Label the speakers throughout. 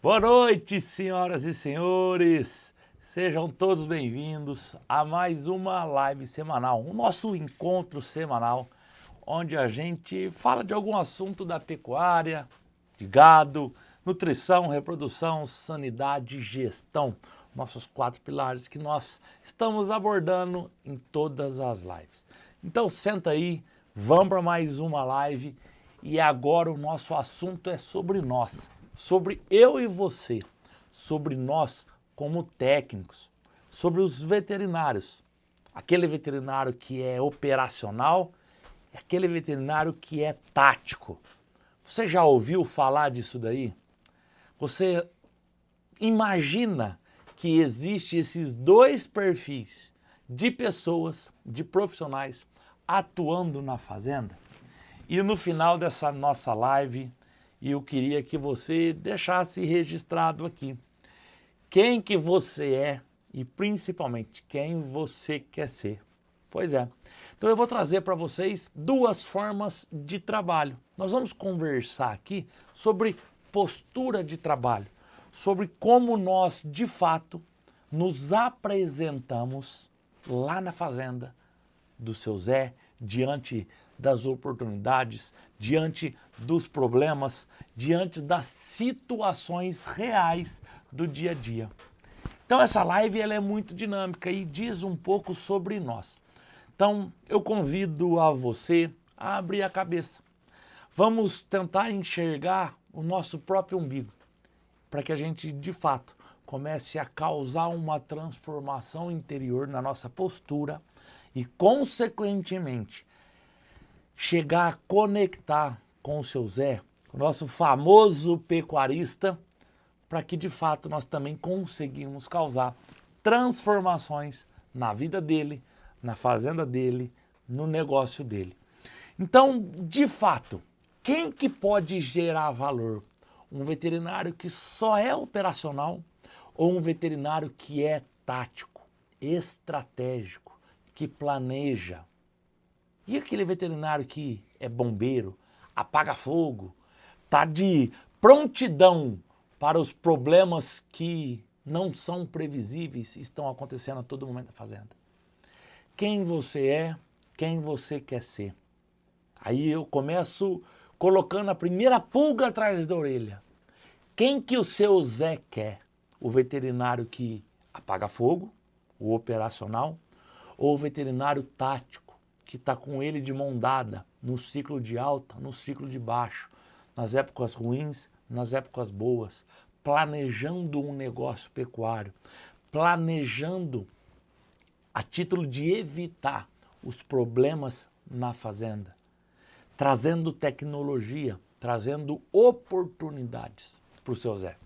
Speaker 1: Boa noite, senhoras e senhores. Sejam todos bem-vindos a mais uma live semanal, o nosso encontro semanal, onde a gente fala de algum assunto da pecuária, de gado, nutrição, reprodução, sanidade e gestão. Nossos 4 pilares que nós estamos abordando em todas as lives. Então senta aí, vamos para mais uma live e agora o nosso assunto é sobre nós. Sobre eu e você, sobre nós como técnicos, sobre os veterinários. Aquele veterinário que é operacional e aquele veterinário que é tático. Você já ouviu falar disso daí? Você imagina que existe esses dois perfis de pessoas, de profissionais atuando na fazenda? E no final dessa nossa live, eu queria que você deixasse registrado aqui quem que você é e principalmente quem você quer ser. Pois é. Então eu vou trazer para vocês 2 formas de trabalho. Nós vamos conversar aqui sobre postura de trabalho, sobre como nós de fato nos apresentamos lá na fazenda do seu Zé, diante das oportunidades, diante dos problemas, diante das situações reais do dia a dia. Então essa live ela é muito dinâmica e diz um pouco sobre nós. Então eu convido a você a abrir a cabeça. Vamos tentar enxergar o nosso próprio umbigo, para que a gente de fato comece a causar uma transformação interior na nossa postura e, consequentemente, chegar a conectar com o seu Zé, o nosso famoso pecuarista, para que de fato nós também conseguimos causar transformações na vida dele, na fazenda dele, no negócio dele. Então, de fato, quem que pode gerar valor? Um veterinário que só é operacional ou um veterinário que é tático, estratégico, que planeja? E aquele veterinário que é bombeiro, apaga fogo, tá de prontidão para os problemas que não são previsíveis e estão acontecendo a todo momento na fazenda? Quem você é, quem você quer ser? Aí eu começo colocando a primeira pulga atrás da orelha. Quem que o seu Zé quer? O veterinário que apaga fogo, o operacional, ou o veterinário tático, que está com ele de mão dada no ciclo de alta, no ciclo de baixo, nas épocas ruins, nas épocas boas, planejando um negócio pecuário, planejando a título de evitar os problemas na fazenda, trazendo tecnologia, trazendo oportunidades para o seu Zé.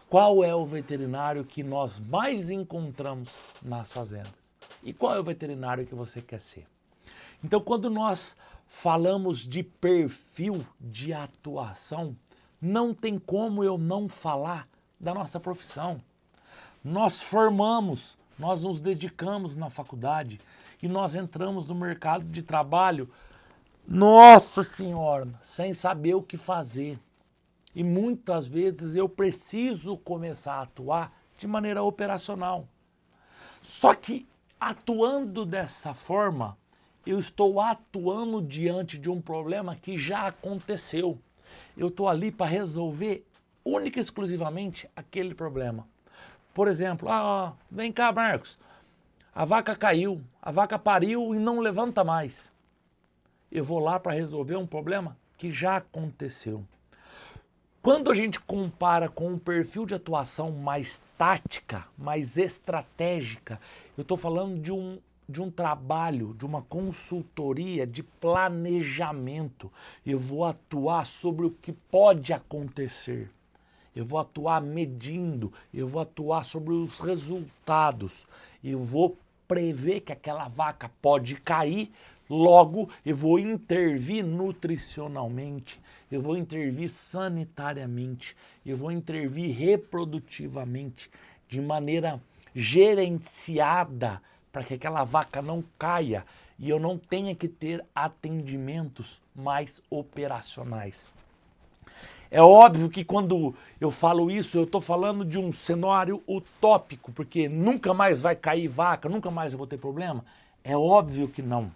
Speaker 1: Qual é o veterinário que nós mais encontramos nas fazendas? E qual é o veterinário que você quer ser? Então, quando nós falamos de perfil de atuação, não tem como eu não falar da nossa profissão. Nós formamos, nós nos dedicamos na faculdade e nós entramos no mercado de trabalho, nossa senhora, sem saber o que fazer. E muitas vezes eu preciso começar a atuar de maneira operacional. Só que atuando dessa forma, eu estou atuando diante de um problema que já aconteceu. Eu estou ali para resolver única e exclusivamente aquele problema. Por exemplo, vem cá, Marcos, a vaca caiu, a vaca pariu e não levanta mais. Eu vou lá para resolver um problema que já aconteceu. Quando a gente compara com um perfil de atuação mais tática, mais estratégica, eu estou falando de um trabalho, de uma consultoria, de planejamento. Eu vou atuar sobre o que pode acontecer. Eu vou atuar medindo, eu vou atuar sobre os resultados. Eu vou prever que aquela vaca pode cair, logo eu vou intervir nutricionalmente, eu vou intervir sanitariamente, eu vou intervir reprodutivamente, de maneira gerenciada, para que aquela vaca não caia e eu não tenha que ter atendimentos mais operacionais. É óbvio que quando eu falo isso, eu estou falando de um cenário utópico, porque nunca mais vai cair vaca, nunca mais eu vou ter problema. É óbvio que não.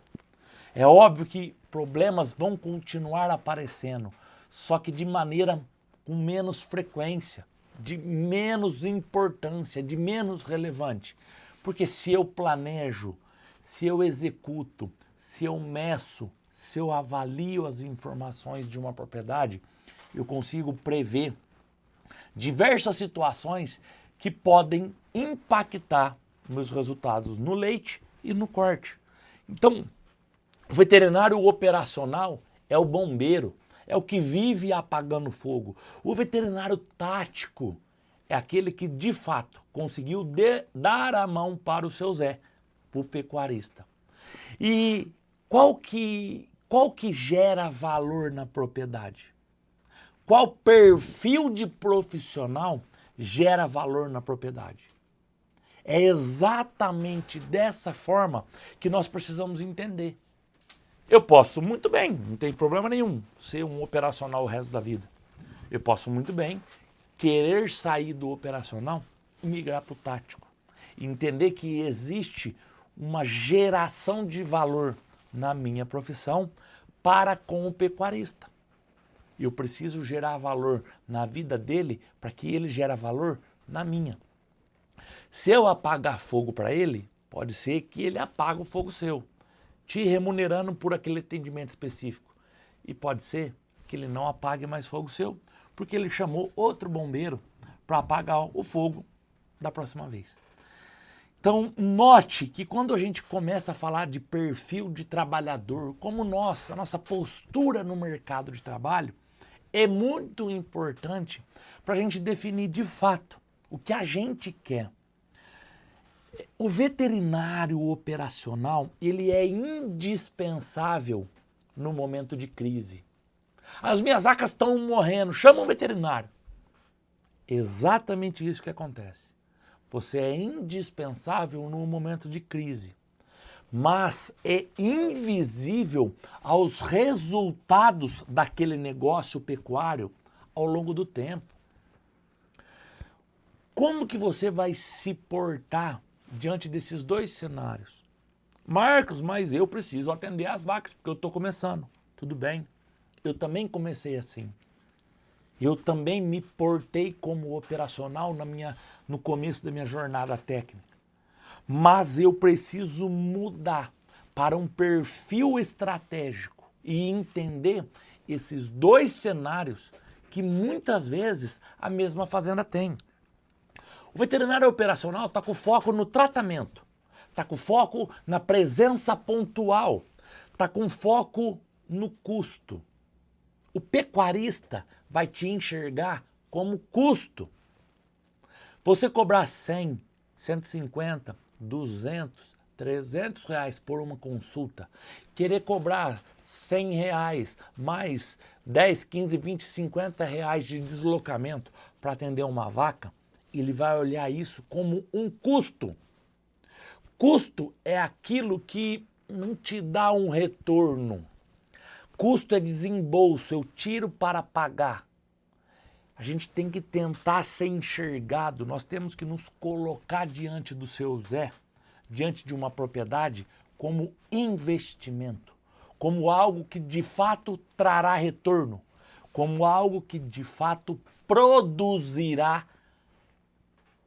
Speaker 1: É óbvio que problemas vão continuar aparecendo, só que de maneira com menos frequência, de menos importância, de menos relevante. Porque se eu planejo, se eu executo, se eu meço, se eu avalio as informações de uma propriedade, eu consigo prever diversas situações que podem impactar meus resultados no leite e no corte. Então, o veterinário operacional é o bombeiro, é o que vive apagando fogo. O veterinário tático é aquele que, de fato, conseguiu dar a mão para o seu Zé, para o pecuarista. E qual que gera valor na propriedade? Qual perfil de profissional gera valor na propriedade? É exatamente dessa forma que nós precisamos entender. Eu posso muito bem, não tem problema nenhum, ser um operacional o resto da vida. Eu posso muito bem querer sair do operacional e migrar para o tático. Entender que existe uma geração de valor na minha profissão para com o pecuarista. Eu preciso gerar valor na vida dele para que ele gere valor na minha. Se eu apagar fogo para ele, pode ser que ele apague o fogo seu, te remunerando por aquele atendimento específico. E pode ser que ele não apague mais fogo seu, porque ele chamou outro bombeiro para apagar o fogo da próxima vez. Então, note que quando a gente começa a falar de perfil de trabalhador, como a nossa postura no mercado de trabalho, é muito importante para a gente definir de fato o que a gente quer. O veterinário operacional, ele é indispensável no momento de crise. As minhas vacas estão morrendo, chama um veterinário. Exatamente isso que acontece. Você é indispensável no momento de crise, mas é invisível aos resultados daquele negócio pecuário ao longo do tempo. Como que você vai se portar diante desses dois cenários? Marcos, mas eu preciso atender as vacas porque eu estou começando. Tudo bem, eu também comecei assim. Eu também me portei como operacional no começo da minha jornada técnica. Mas eu preciso mudar para um perfil estratégico e entender esses dois cenários que muitas vezes a mesma fazenda tem. O veterinário operacional está com foco no tratamento, está com foco na presença pontual, está com foco no custo. O pecuarista vai te enxergar como custo. Você cobrar 100, 150, 200, 300 reais por uma consulta, querer cobrar 100 reais mais 10, 15, 20, 50 reais de deslocamento para atender uma vaca, ele vai olhar isso como um custo. Custo é aquilo que não te dá um retorno. Custo é desembolso, eu tiro para pagar. A gente tem que tentar ser enxergado, nós temos que nos colocar diante do seu Zé, diante de uma propriedade, como investimento, como algo que de fato trará retorno, como algo que de fato produzirá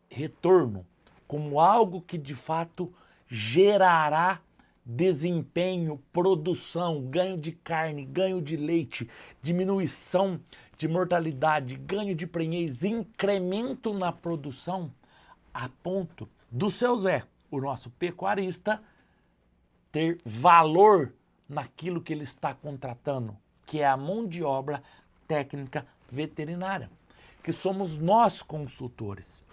Speaker 1: retorno, como algo que de fato gerará desempenho, produção, ganho de carne, ganho de leite, diminuição de mortalidade, ganho de prenhez, incremento na produção, a ponto do seu Zé, o nosso pecuarista, ter valor naquilo que ele está contratando, que é a mão de obra técnica veterinária, que somos nós consultores.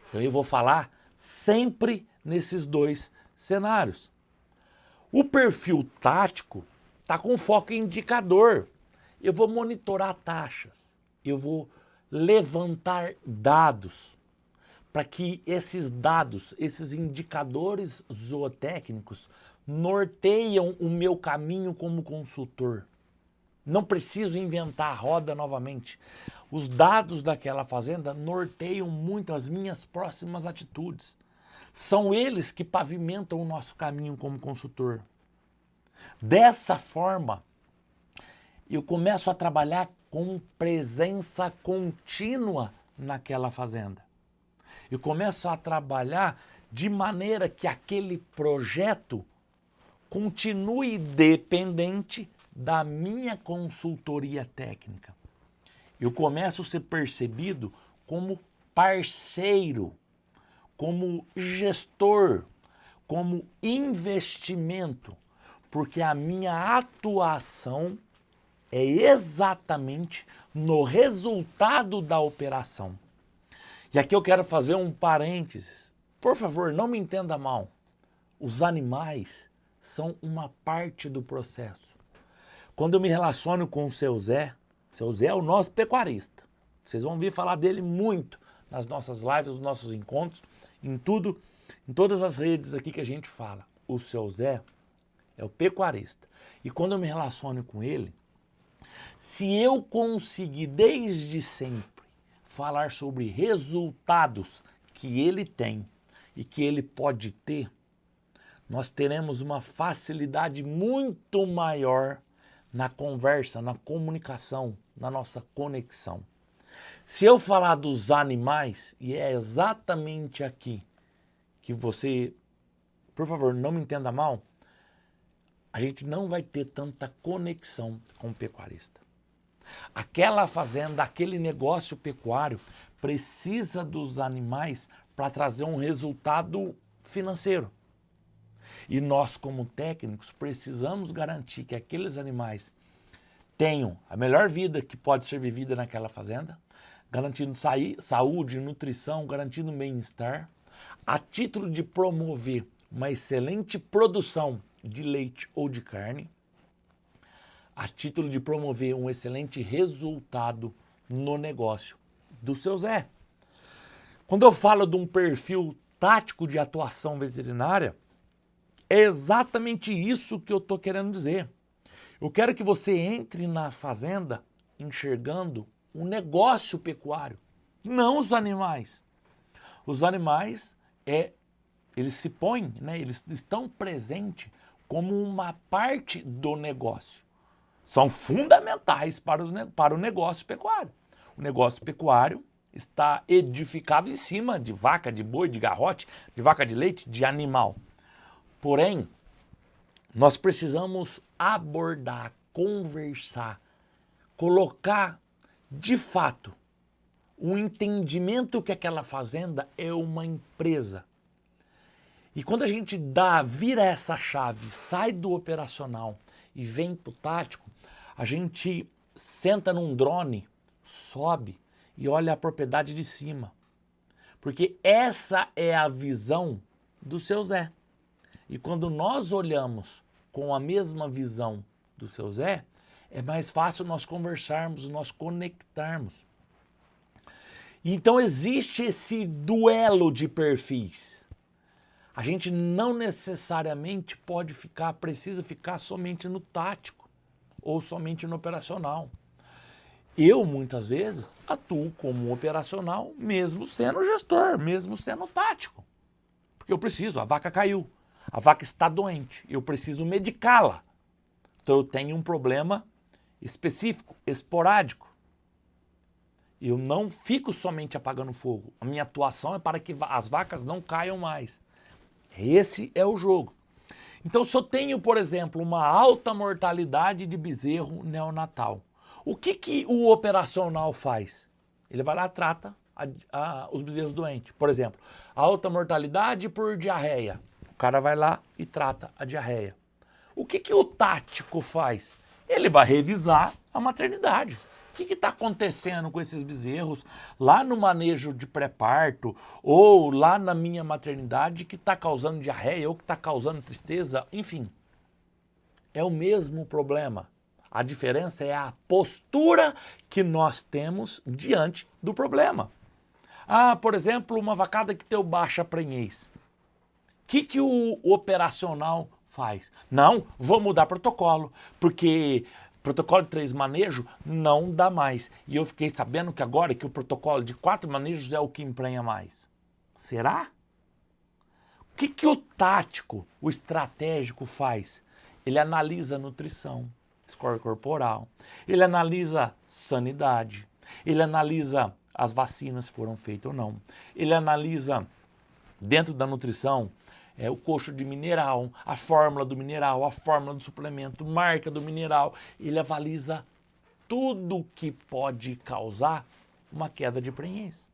Speaker 1: Então eu vou falar sempre nesses dois cenários. O perfil tático está com foco em indicador. Eu vou monitorar taxas, eu vou levantar dados para que esses dados, esses indicadores zootécnicos norteiam o meu caminho como consultor. Não preciso inventar a roda novamente. Os dados daquela fazenda norteiam muito as minhas próximas atitudes. São eles que pavimentam o nosso caminho como consultor. Dessa forma, eu começo a trabalhar com presença contínua naquela fazenda. Eu começo a trabalhar de maneira que aquele projeto continue dependente da minha consultoria técnica. Eu começo a ser percebido como parceiro, como gestor, como investimento, porque a minha atuação é exatamente no resultado da operação. E aqui eu quero fazer um parênteses. Por favor, não me entenda mal. Os animais são uma parte do processo. Quando eu me relaciono com o seu Zé é o nosso pecuarista. Vocês vão ouvir falar dele muito nas nossas lives, nos nossos encontros, em tudo, em todas as redes aqui que a gente fala. O seu Zé é o pecuarista. E quando eu me relaciono com ele, se eu conseguir desde sempre falar sobre resultados que ele tem e que ele pode ter, nós teremos uma facilidade muito maior na conversa, na comunicação, na nossa conexão. Se eu falar dos animais, e é exatamente aqui que você, por favor, não me entenda mal, a gente não vai ter tanta conexão com o pecuarista. Aquela fazenda, aquele negócio pecuário precisa dos animais para trazer um resultado financeiro. E nós, como técnicos, precisamos garantir que aqueles animais tenham a melhor vida que pode ser vivida naquela fazenda, garantindo saúde, nutrição, garantindo bem-estar, a título de promover uma excelente produção de leite ou de carne, a título de promover um excelente resultado no negócio do seu Zé. Quando eu falo de um perfil tático de atuação veterinária, é exatamente isso que eu estou querendo dizer. Eu quero que você entre na fazenda enxergando um negócio pecuário, não os animais. Os animais, eles se põem, eles estão presentes como uma parte do negócio. São fundamentais para o negócio pecuário. O negócio pecuário está edificado em cima de vaca, de boi, de garrote, de vaca de leite, de animal. Porém, nós precisamos abordar, conversar, colocar de fato um entendimento que aquela fazenda é uma empresa. E quando a gente vira essa chave, sai do operacional e vem para o tático, a gente senta num drone, sobe e olha a propriedade de cima. Porque essa é a visão do seu Zé. E quando nós olhamos com a mesma visão do seu Zé, é mais fácil nós conversarmos, nós conectarmos. Então existe esse duelo de perfis. A gente não necessariamente precisa ficar somente no tático ou somente no operacional. Eu, muitas vezes, atuo como um operacional, mesmo sendo gestor, mesmo sendo tático. Porque eu preciso, a vaca caiu. A vaca está doente, eu preciso medicá-la. Então eu tenho um problema específico, esporádico. Eu não fico somente apagando fogo. A minha atuação é para que as vacas não caiam mais. Esse é o jogo. Então se eu tenho, por exemplo, uma alta mortalidade de bezerro neonatal, o que o operacional faz? Ele vai lá e trata os bezerros doentes. Por exemplo, alta mortalidade por diarreia. O cara vai lá e trata a diarreia. O que o tático faz? Ele vai revisar a maternidade. O que está acontecendo com esses bezerros lá no manejo de pré-parto ou lá na minha maternidade que está causando diarreia ou que está causando tristeza, enfim. É o mesmo problema. A diferença é a postura que nós temos diante do problema. Por exemplo, uma vacada que tem baixa prenhez. O que o operacional faz? Não, vou mudar protocolo, porque Protocolo de 3 manejos não dá mais. E eu fiquei sabendo que agora que o protocolo de 4 manejos é o que emprenha mais. Será? O que o tático, o estratégico faz? Ele analisa a nutrição, score corporal, ele analisa sanidade, ele analisa as vacinas se foram feitas ou não, ele analisa dentro da nutrição o coxo de mineral, a fórmula do mineral, a fórmula do suplemento, marca do mineral, ele avaliza tudo que pode causar uma queda de prenhez.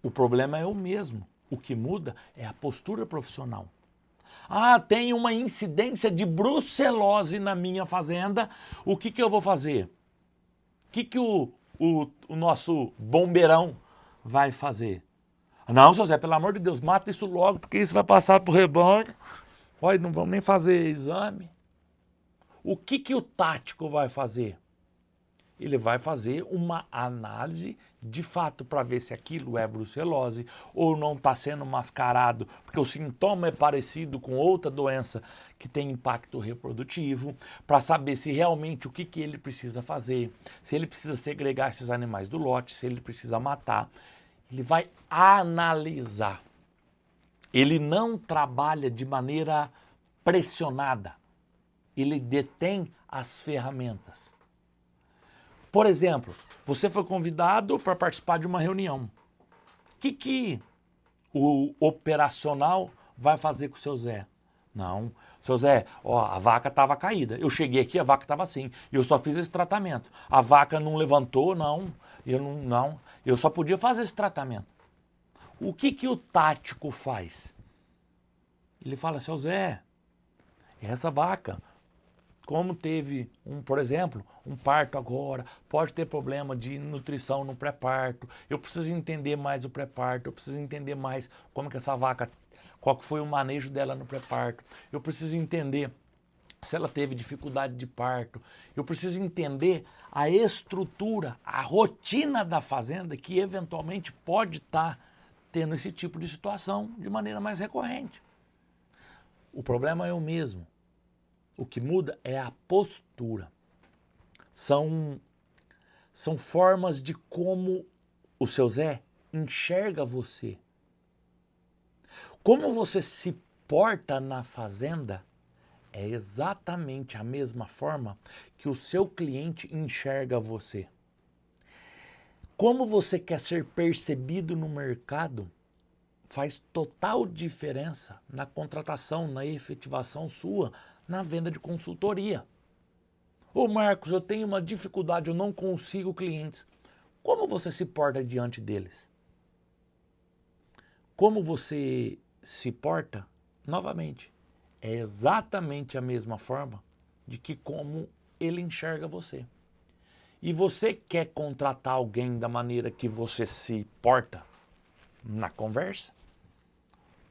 Speaker 1: O problema é o mesmo. O que muda é a postura profissional. Ah, tem uma incidência de brucelose na minha fazenda, o que eu vou fazer? O que o nosso bombeirão vai fazer? Não, seu Zé, pelo amor de Deus, mata isso logo, porque isso vai passar para o rebanho. Olha, não vamos nem fazer exame. O que o tático vai fazer? Ele vai fazer uma análise de fato para ver se aquilo é brucelose ou não está sendo mascarado, porque o sintoma é parecido com outra doença que tem impacto reprodutivo, para saber se realmente o que ele precisa fazer, se ele precisa segregar esses animais do lote, se ele precisa matar. Ele vai analisar. Ele não trabalha de maneira pressionada. Ele detém as ferramentas. Por exemplo, você foi convidado para participar de uma reunião. O que o operacional vai fazer com o seu Zé? Não, seu Zé, ó, a vaca estava caída. Eu cheguei aqui, a vaca estava assim. Eu só fiz esse tratamento. A vaca não levantou, não. Eu só podia fazer esse tratamento. O que o tático faz? Ele fala, seu Zé, essa vaca, como teve, por exemplo, um parto agora, pode ter problema de nutrição no pré-parto, eu preciso entender mais o pré-parto, eu preciso entender mais como que essa vaca, qual que foi o manejo dela no pré-parto, eu preciso entender se ela teve dificuldade de parto, eu preciso entender a estrutura, a rotina da fazenda que eventualmente pode estar tendo esse tipo de situação de maneira mais recorrente. O problema é o mesmo. O que muda é a postura. São formas de como o seu Zé enxerga você. Como você se porta na fazenda é exatamente a mesma forma que o seu cliente enxerga você. Como você quer ser percebido no mercado faz total diferença na contratação, na efetivação sua, na venda de consultoria. Ô Marcos, eu tenho uma dificuldade, eu não consigo clientes. Como você se porta diante deles? Como você se porta, novamente, é exatamente a mesma forma de que como ele enxerga você. E você quer contratar alguém da maneira que você se porta na conversa?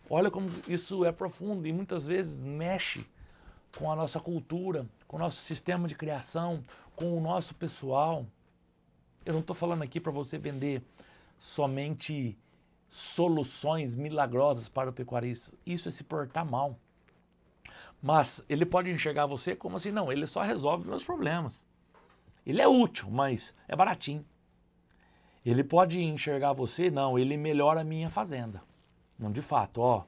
Speaker 1: Olha como isso é profundo e muitas vezes mexe com a nossa cultura, com o nosso sistema de criação, com o nosso pessoal. Eu não estou falando aqui para você vender somente soluções milagrosas para o pecuarista. Isso é se portar mal. Mas ele pode enxergar você como assim, não, ele só resolve meus problemas. Ele é útil, mas é baratinho. Ele pode enxergar você, não, ele melhora a minha fazenda. Não, de fato, ó,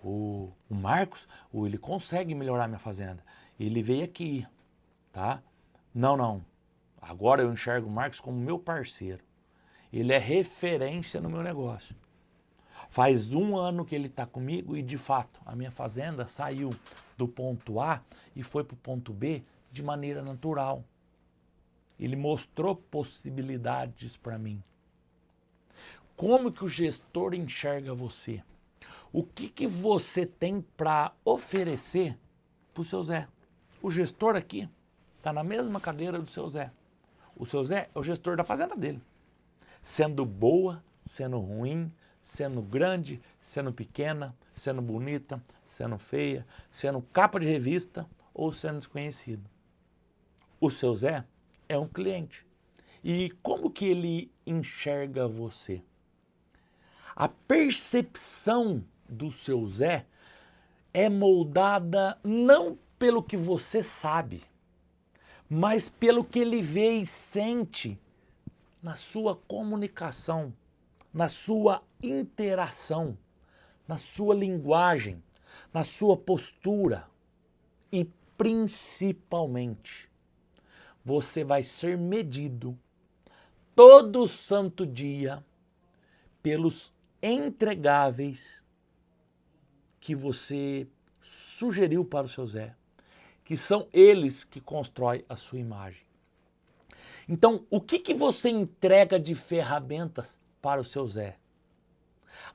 Speaker 1: o Marcos, ele consegue melhorar a minha fazenda. Ele veio aqui, tá? Não. Agora eu enxergo o Marcos como meu parceiro. Ele é referência no meu negócio. Faz 1 ano que ele está comigo e, de fato, a minha fazenda saiu do ponto A e foi para o ponto B de maneira natural. Ele mostrou possibilidades para mim. Como que o gestor enxerga você? O que você tem para oferecer para o seu Zé? O gestor aqui está na mesma cadeira do seu Zé. O seu Zé é o gestor da fazenda dele. Sendo boa, sendo ruim, sendo grande, sendo pequena, sendo bonita, sendo feia, sendo capa de revista ou sendo desconhecido. O seu Zé é um cliente. E como que ele enxerga você? A percepção do seu Zé é moldada não pelo que você sabe, mas pelo que ele vê e sente na sua comunicação, na sua interação, na sua linguagem, na sua postura e principalmente você vai ser medido todo santo dia pelos entregáveis que você sugeriu para o seu Zé, que são eles que constroem a sua imagem. Então, o que você entrega de ferramentas para o seu Zé?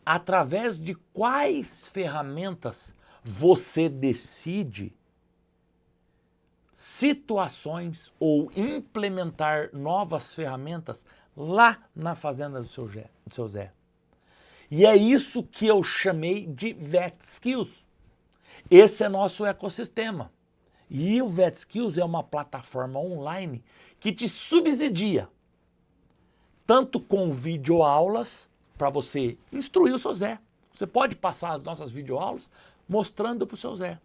Speaker 1: Através de quais ferramentas você decide situações ou implementar novas ferramentas lá na fazenda do seu Zé. E é isso que eu chamei de VetSkills. Esse é nosso ecossistema. E o VetSkills é uma plataforma online que te subsidia, tanto com videoaulas para você instruir o seu Zé. Você pode passar as nossas videoaulas mostrando para o seu Zé.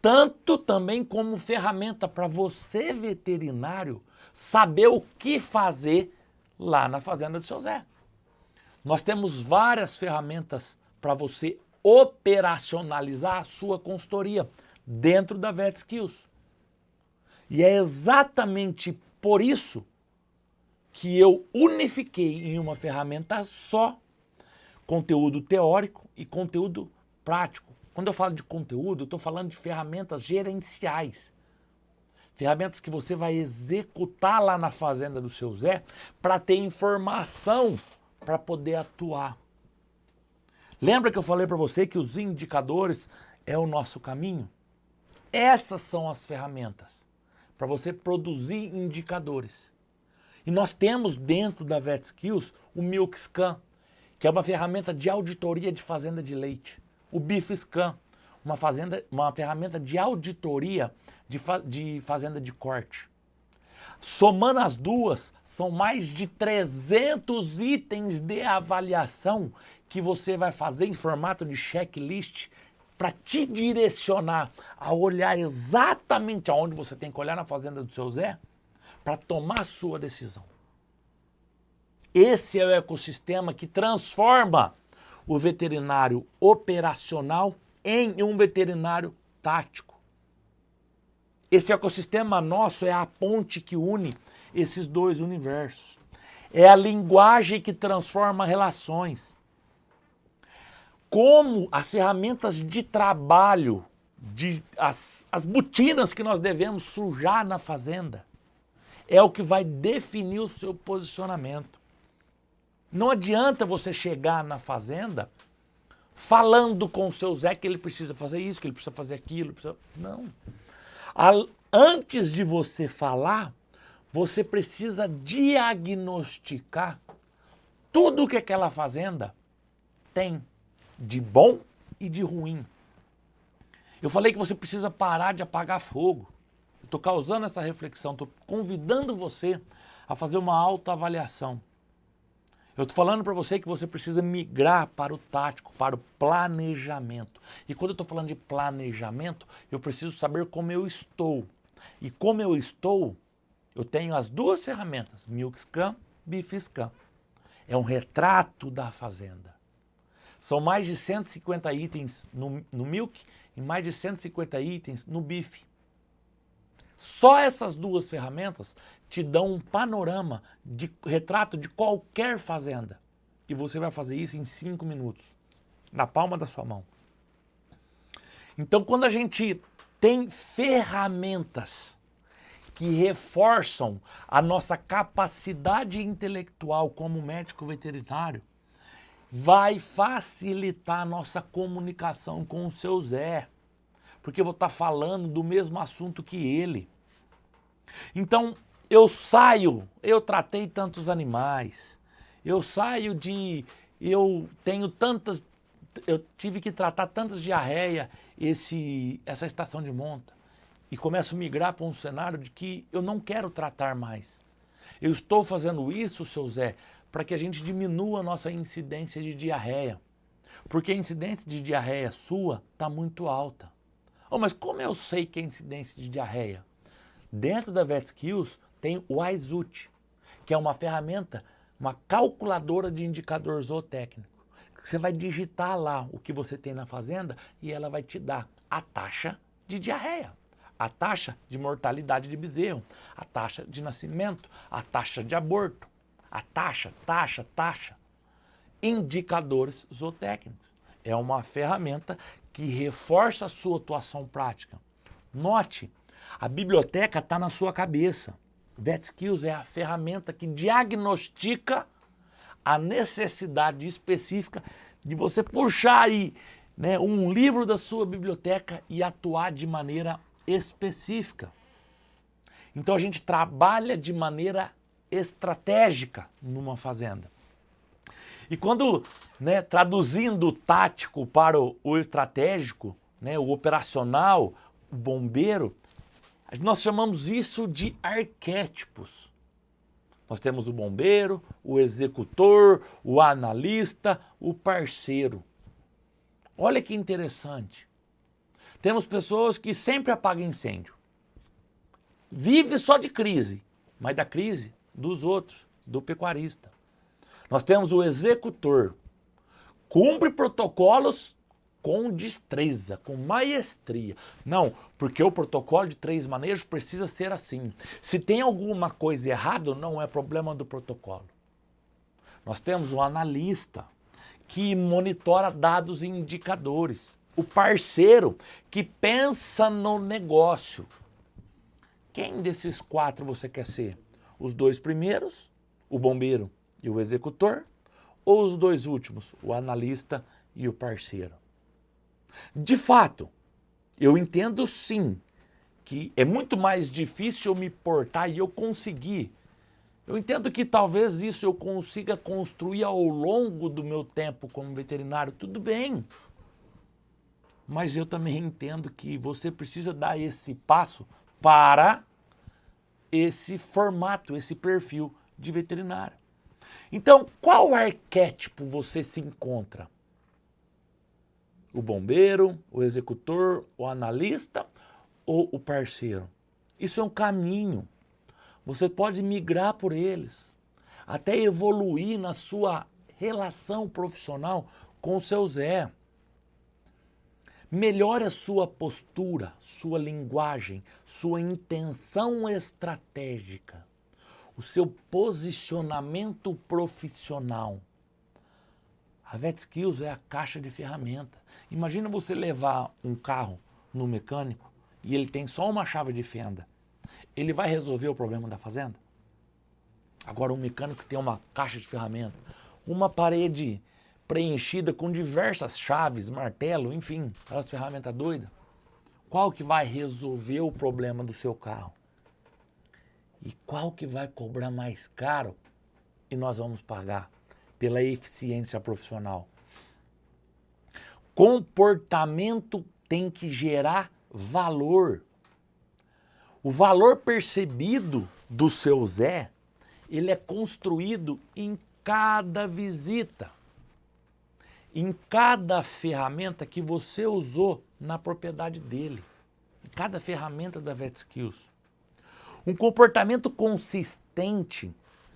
Speaker 1: Tanto também como ferramenta para você, veterinário, saber o que fazer lá na fazenda do seu Zé. Nós temos várias ferramentas para você operacionalizar a sua consultoria dentro da VetSkills. E é exatamente por isso que eu unifiquei em uma ferramenta só conteúdo teórico e conteúdo prático. Quando eu falo de conteúdo, eu estou falando de ferramentas gerenciais. Ferramentas que você vai executar lá na fazenda do seu Zé para ter informação para poder atuar. Lembra que eu falei para você que os indicadores é o nosso caminho? Essas são as ferramentas para você produzir indicadores. E nós temos dentro da VetSkills o MilkScan, que é uma ferramenta de auditoria de fazenda de leite. O BeefScan, uma ferramenta de auditoria de fazenda de corte. Somando as duas, são mais de 300 itens de avaliação que você vai fazer em formato de checklist para te direcionar a olhar exatamente aonde você tem que olhar na fazenda do seu Zé para tomar a sua decisão. Esse é o ecossistema que transforma o veterinário operacional em um veterinário tático. Esse ecossistema nosso é a ponte que une esses dois universos. É a linguagem que transforma relações. Como as ferramentas de trabalho, as botinas que nós devemos sujar na fazenda, é o que vai definir o seu posicionamento. Não adianta você chegar na fazenda falando com o seu Zé que ele precisa fazer isso, que ele precisa fazer aquilo. Não. Antes de você falar, você precisa diagnosticar tudo que aquela fazenda tem de bom e de ruim. Eu falei que você precisa parar de apagar fogo. Estou causando essa reflexão, estou convidando você a fazer uma autoavaliação. Eu estou falando para você que você precisa migrar para o tático, para o planejamento. E quando eu estou falando de planejamento, eu preciso saber como eu estou. E como eu estou, eu tenho as duas ferramentas, MilkScan, BeefScan. É um retrato da fazenda. São mais de 150 itens no Milk e mais de 150 itens no Beef. Só essas duas ferramentas te dão um panorama de retrato de qualquer fazenda. E você vai fazer isso em 5 minutos, na palma da sua mão. Então, quando a gente tem ferramentas que reforçam a nossa capacidade intelectual como médico veterinário, vai facilitar a nossa comunicação com o seu Zé, porque eu vou estar falando do mesmo assunto que ele. Então, eu tratei tantos animais, eu tive que tratar tantas diarreia essa estação de monta, e começo a migrar para um cenário de que eu não quero tratar mais. Eu estou fazendo isso, seu Zé, para que a gente diminua a nossa incidência de diarreia, porque a incidência de diarreia sua está muito alta. Oh, mas como eu sei que é incidência de diarreia? Dentro da VetSkills tem o iZoot, que é uma ferramenta, uma calculadora de indicador zootécnico. Você vai digitar lá o que você tem na fazenda e ela vai te dar a taxa de diarreia, a taxa de mortalidade de bezerro, a taxa de nascimento, a taxa de aborto, a taxa. Indicadores zootécnicos. É uma ferramenta que reforça a sua atuação prática. Note, a biblioteca está na sua cabeça. VetSkills é a ferramenta que diagnostica a necessidade específica de você puxar aí, né, um livro da sua biblioteca e atuar de maneira específica. Então a gente trabalha de maneira estratégica numa fazenda. E quando, né, traduzindo o tático para o estratégico, né, o operacional, o bombeiro, nós chamamos isso de arquétipos. Nós temos o bombeiro, o executor, o analista, o parceiro. Olha que interessante. Temos pessoas que sempre apagam incêndio. Vive só de crise, mas da crise dos outros, do pecuarista. Nós temos o executor. Cumpre protocolos com destreza, com maestria. Não, porque o protocolo de 3 manejos precisa ser assim. Se tem alguma coisa errada, não é problema do protocolo. Nós temos o analista, que monitora dados e indicadores. O parceiro, que pensa no negócio. Quem desses 4 você quer ser? Os 2 primeiros, o bombeiro e o executor, ou os 2 últimos, o analista e o parceiro? De fato, eu entendo sim que é muito mais difícil eu me portar e eu conseguir. Eu entendo que talvez isso eu consiga construir ao longo do meu tempo como veterinário, tudo bem. Mas eu também entendo que você precisa dar esse passo para esse formato, esse perfil de veterinário. Então, qual arquétipo você se encontra? O bombeiro, o executor, o analista ou o parceiro? Isso é um caminho. Você pode migrar por eles, até evoluir na sua relação profissional com o seu Zé. Melhore a sua postura, sua linguagem, sua intenção estratégica, o seu posicionamento profissional. A VetSkills é a caixa de ferramenta. Imagina você levar um carro no mecânico e ele tem só uma chave de fenda. Ele vai resolver o problema da fazenda? Agora um mecânico tem uma caixa de ferramenta, uma parede preenchida com diversas chaves, martelo, enfim, aquelas ferramentas doidas. Qual que vai resolver o problema do seu carro? E qual que vai cobrar mais caro e nós vamos pagar pela eficiência profissional? Comportamento tem que gerar valor. O valor percebido do seu Zé, ele é construído em cada visita, em cada ferramenta que você usou na propriedade dele, em cada ferramenta da VetSkills. Um comportamento consistente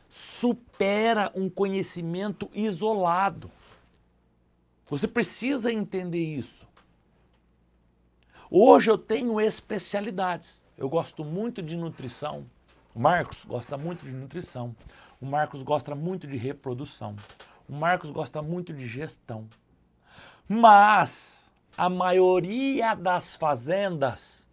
Speaker 1: supera um conhecimento isolado. Você precisa entender isso. Hoje eu tenho especialidades. Eu gosto muito de nutrição. O Marcos gosta muito de nutrição. O Marcos gosta muito de reprodução. O Marcos gosta muito de gestão. Mas a maioria das fazendas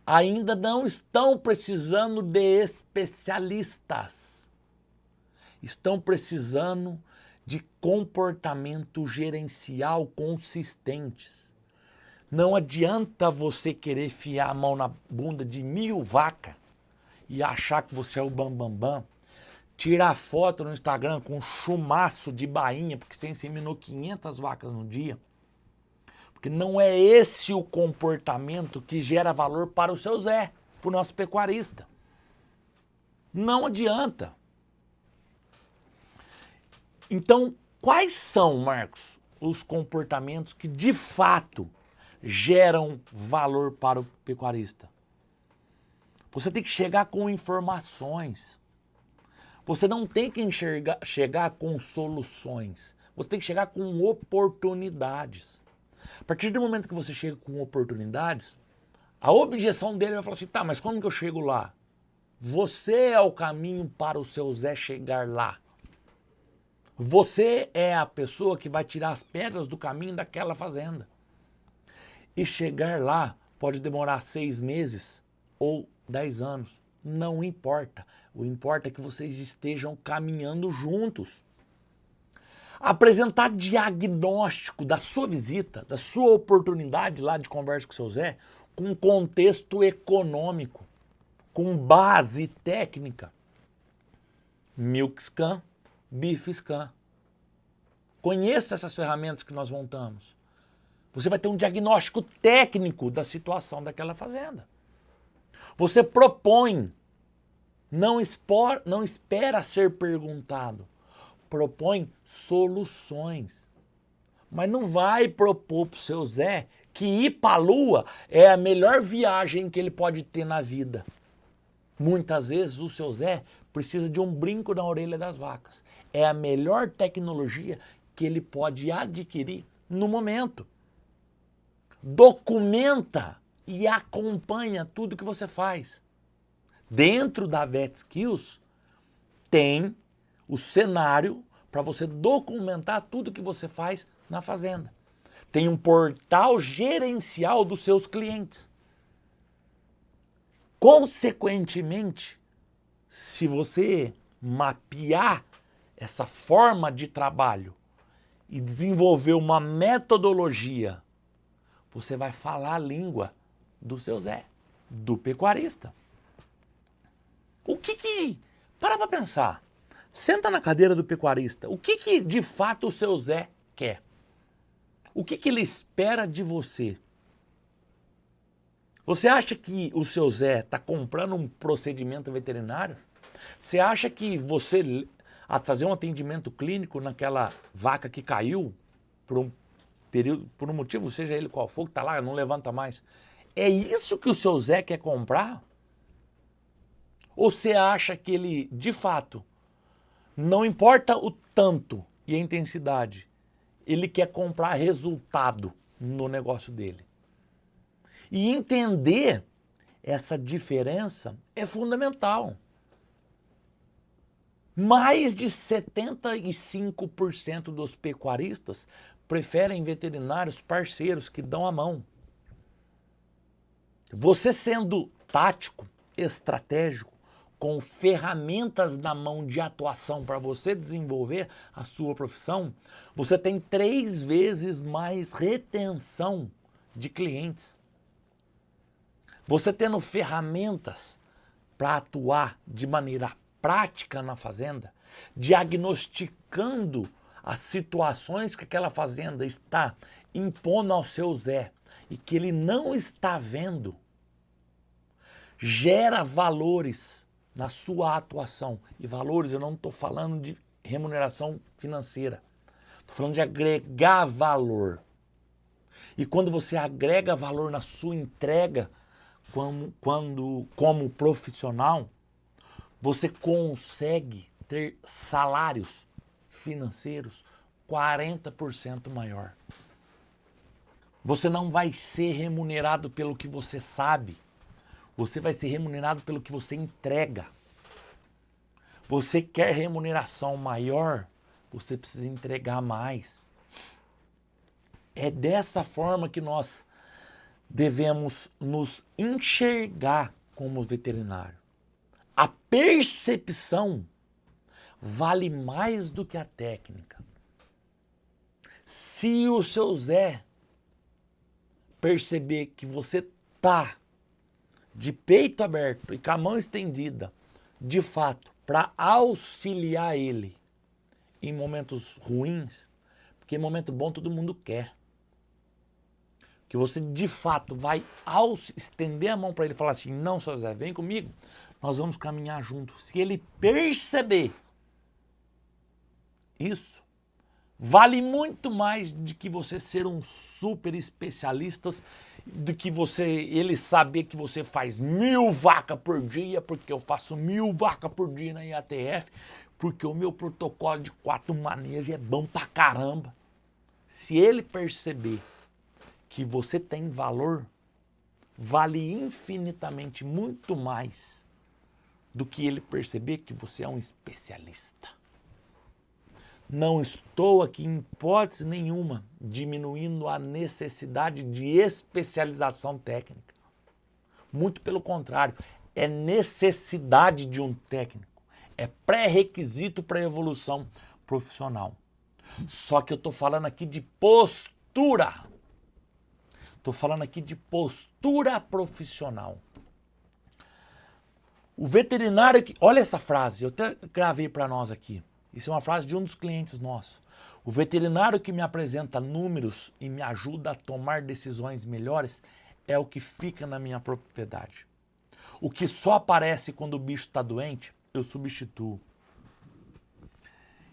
Speaker 1: ainda não estão precisando de especialistas. Estão precisando de comportamento gerencial consistentes. Não adianta você querer fiar a mão na bunda de 1000 vacas e achar que você é o bambambam, tirar foto no Instagram com um chumaço de bainha, porque você inseminou 500 vacas no dia. Porque não é esse o comportamento que gera valor para o seu Zé, para o nosso pecuarista. Não adianta. Então, quais são, Marcos, os comportamentos que de fato geram valor para o pecuarista? Você tem que chegar com informações. Você não tem que chegar com soluções. Você tem que chegar com oportunidades. A partir do momento que você chega com oportunidades, a objeção dele vai falar assim, tá, mas como que eu chego lá? Você é o caminho para o seu Zé chegar lá. Você é a pessoa que vai tirar as pedras do caminho daquela fazenda. E chegar lá pode demorar 6 meses ou 10 anos. Não importa. O importa é que vocês estejam caminhando juntos. Apresentar diagnóstico da sua visita, da sua oportunidade lá de conversa com o seu Zé, com contexto econômico, com base técnica. Milk Scan, Beef Scan. Conheça essas ferramentas que nós montamos. Você vai ter um diagnóstico técnico da situação daquela fazenda. Você propõe, não espera ser perguntado. Propõe soluções. Mas não vai propor para o seu Zé que ir para a Lua é a melhor viagem que ele pode ter na vida. Muitas vezes o seu Zé precisa de um brinco na orelha das vacas. É a melhor tecnologia que ele pode adquirir no momento. Documenta e acompanha tudo que você faz. Dentro da VetSkills tem o cenário para você documentar tudo que você faz na fazenda. Tem um portal gerencial dos seus clientes. Consequentemente, se você mapear essa forma de trabalho e desenvolver uma metodologia, você vai falar a língua do seu Zé, do pecuarista. Para pra pensar. Senta na cadeira do pecuarista. O que de fato o seu Zé quer? O que ele espera de você? Você acha que o seu Zé está comprando um procedimento veterinário? Você acha que você, a fazer um atendimento clínico naquela vaca que caiu por um período, por um motivo, seja ele qual for, que está lá, não levanta mais, é isso que o seu Zé quer comprar? Ou você acha que ele, de fato, não importa o tanto e a intensidade, ele quer comprar resultado no negócio dele? E entender essa diferença é fundamental. Mais de 75% dos pecuaristas preferem veterinários parceiros que dão a mão. Você sendo tático, estratégico, com ferramentas na mão de atuação para você desenvolver a sua profissão, você tem 3 vezes mais retenção de clientes. Você tendo ferramentas para atuar de maneira prática na fazenda, diagnosticando as situações que aquela fazenda está impondo ao seu Zé e que ele não está vendo, gera valores na sua atuação. E valores, eu não estou falando de remuneração financeira. Estou falando de agregar valor. E quando você agrega valor na sua entrega como profissional, você consegue ter salários financeiros 40% maior. Você não vai ser remunerado pelo que você sabe. Você vai ser remunerado pelo que você entrega. Você quer remuneração maior, você precisa entregar mais. É dessa forma que nós devemos nos enxergar como veterinário. A percepção vale mais do que a técnica. Se o seu Zé perceber que você tá de peito aberto e com a mão estendida, de fato, para auxiliar ele em momentos ruins, porque em momento bom todo mundo quer. Que você de fato vai estender a mão para ele e falar assim, não, seu Zé, vem comigo, nós vamos caminhar juntos. Se ele perceber isso, Vale muito mais do que você ser um super especialista, do que ele saber que você faz 1000 vacas por dia, porque eu faço 1000 vacas por dia na IATF, porque o meu protocolo de 4 manejos é bom pra caramba. Se ele perceber que você tem valor, vale infinitamente muito mais do que ele perceber que você é um especialista. Não estou aqui, em hipótese nenhuma, diminuindo a necessidade de especialização técnica. Muito pelo contrário, é necessidade de um técnico, é pré-requisito para a evolução profissional. Só que eu estou falando aqui de postura. Estou falando aqui de postura profissional. O veterinário que... Olha essa frase, eu até gravei para nós aqui. Isso é uma frase de um dos clientes nossos. O veterinário que me apresenta números e me ajuda a tomar decisões melhores é o que fica na minha propriedade. O que só aparece quando o bicho está doente, eu substituo.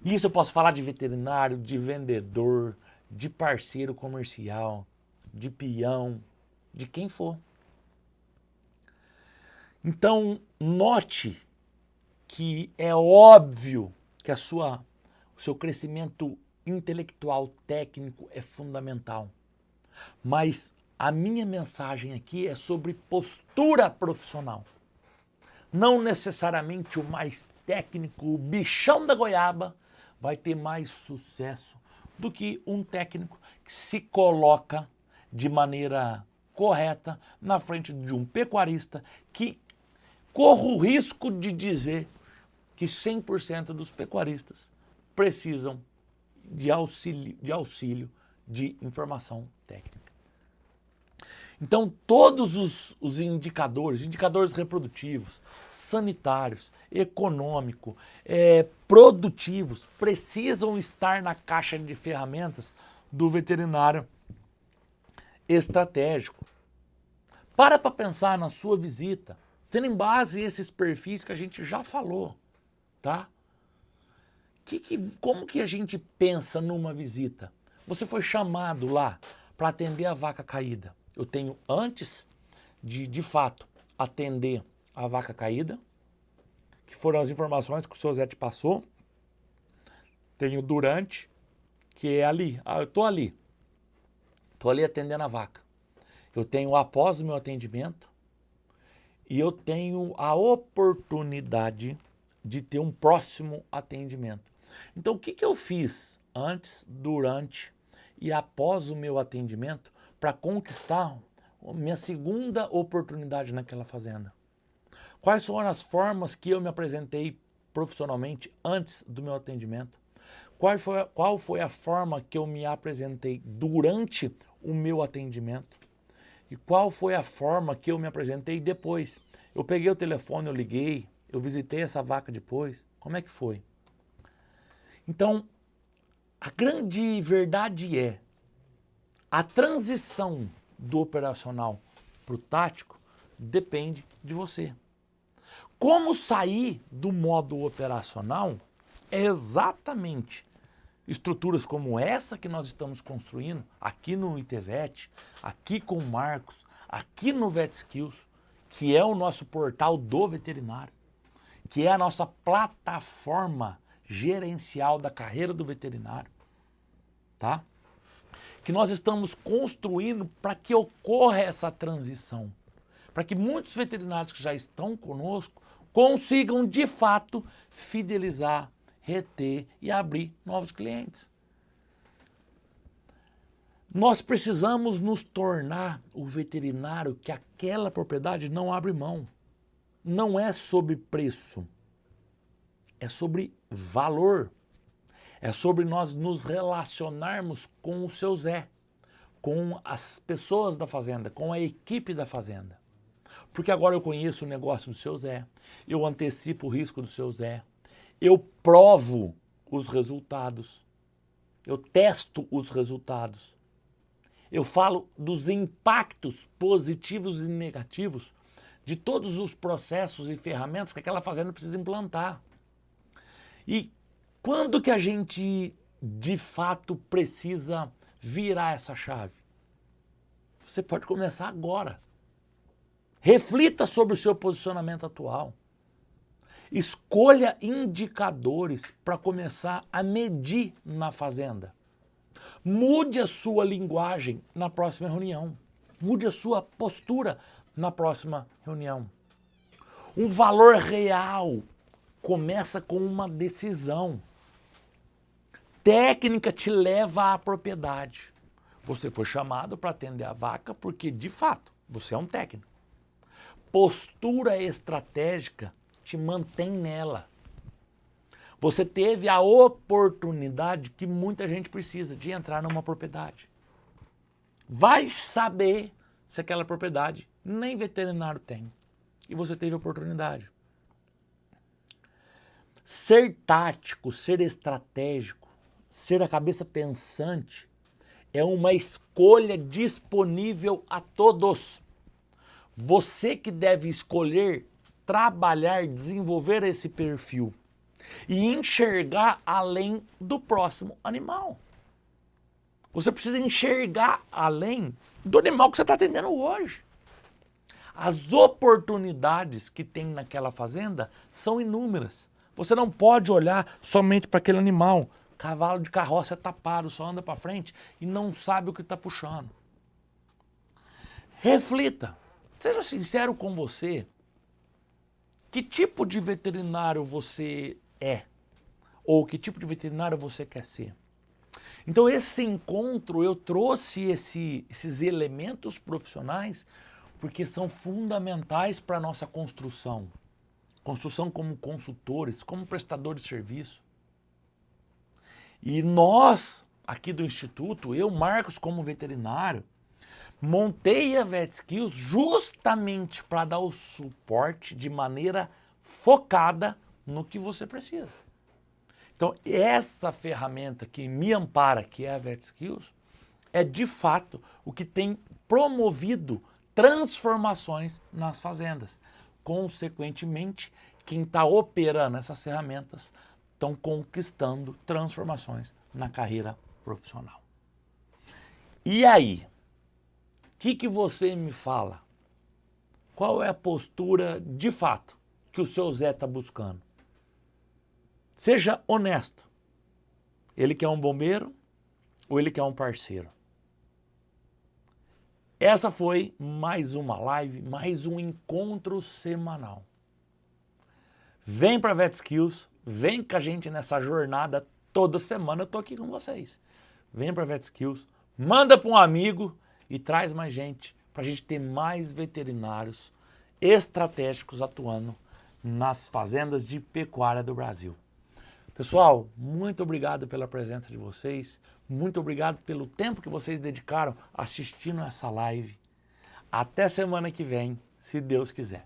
Speaker 1: Isso eu posso falar de veterinário, de vendedor, de parceiro comercial, de peão, de quem for. Então, note que é óbvio que o seu crescimento intelectual, técnico é fundamental. Mas a minha mensagem aqui é sobre postura profissional. Não necessariamente o mais técnico, o bichão da goiaba, vai ter mais sucesso do que um técnico que se coloca de maneira correta na frente de um pecuarista que corre o risco de dizer que 100% dos pecuaristas precisam de auxílio de informação técnica. Então, todos os indicadores reprodutivos, sanitários, econômicos, produtivos, precisam estar na caixa de ferramentas do veterinário estratégico. Para pensar na sua visita, tendo em base esses perfis que a gente já falou, tá? Como que a gente pensa numa visita? Você foi chamado lá para atender a vaca caída. Eu tenho antes de fato, atender a vaca caída, que foram as informações que o seu Zé te passou. Tenho durante, que é ali. Eu estou ali. Estou ali atendendo a vaca. Eu tenho após o meu atendimento e eu tenho a oportunidade de ter um próximo atendimento. Então, o que eu fiz antes, durante e após o meu atendimento para conquistar a minha segunda oportunidade naquela fazenda? Quais foram as formas que eu me apresentei profissionalmente antes do meu atendimento? Qual foi a forma que eu me apresentei durante o meu atendimento? E qual foi a forma que eu me apresentei depois? Eu peguei o telefone, eu liguei, eu visitei essa vaca depois. Como é que foi? Então, a grande verdade é a transição do operacional para o tático depende de você. Como sair do modo operacional é exatamente estruturas como essa que nós estamos construindo aqui no ITVET, aqui com o Marcos, aqui no VetSkills, que é o nosso portal do veterinário, que é a nossa plataforma gerencial da carreira do veterinário, tá? Que nós estamos construindo para que ocorra essa transição, para que muitos veterinários que já estão conosco consigam de fato fidelizar, reter e abrir novos clientes. Nós precisamos nos tornar o veterinário que aquela propriedade não abre mão. Não é sobre preço, é sobre valor. É sobre nós nos relacionarmos com o seu Zé, com as pessoas da fazenda, com a equipe da fazenda. Porque agora eu conheço o negócio do seu Zé, eu antecipo o risco do seu Zé, eu provo os resultados, eu testo os resultados, eu falo dos impactos positivos e negativos de todos os processos e ferramentas que aquela fazenda precisa implantar. E quando que a gente de fato precisa virar essa chave? Você pode começar agora. Reflita sobre o seu posicionamento atual. Escolha indicadores para começar a medir na fazenda. Mude a sua linguagem na próxima reunião. Mude a sua postura na próxima reunião. Um valor real começa com uma decisão. Técnica te leva à propriedade. Você foi chamado para atender a vaca porque, de fato, você é um técnico. Postura estratégica te mantém nela. Você teve a oportunidade que muita gente precisa de entrar numa propriedade. Vai saber se aquela propriedade nem veterinário tem. E você teve a oportunidade. Ser tático, ser estratégico, ser a cabeça pensante é uma escolha disponível a todos. Você que deve escolher trabalhar, desenvolver esse perfil e enxergar além do próximo animal. Você precisa enxergar além do animal que você está atendendo hoje. As oportunidades que tem naquela fazenda são inúmeras. Você não pode olhar somente para aquele animal. Cavalo de carroça é tapado, só anda para frente e não sabe o que está puxando. Reflita. Seja sincero com você. Que tipo de veterinário você é? Ou que tipo de veterinário você quer ser? Então, esse encontro, eu trouxe esses elementos profissionais porque são fundamentais para a nossa construção. Construção como consultores, como prestadores de serviço. E nós, aqui do Instituto, eu, Marcos, como veterinário, montei a VetSkills justamente para dar o suporte de maneira focada no que você precisa. Então, essa ferramenta que me ampara, que é a VetSkills, é de fato o que tem promovido transformações nas fazendas. Consequentemente, quem está operando essas ferramentas estão conquistando transformações na carreira profissional. E aí? O que você me fala? Qual é a postura de fato que o seu Zé está buscando? Seja honesto. Ele quer um bombeiro ou ele quer um parceiro? Essa foi mais uma live, mais um encontro semanal. Vem para a VetSkills, vem com a gente nessa jornada toda semana. Eu estou aqui com vocês. Vem para a VetSkills, manda para um amigo e traz mais gente para a gente ter mais veterinários estratégicos atuando nas fazendas de pecuária do Brasil. Pessoal, muito obrigado pela presença de vocês, muito obrigado pelo tempo que vocês dedicaram assistindo essa live. Até semana que vem, se Deus quiser.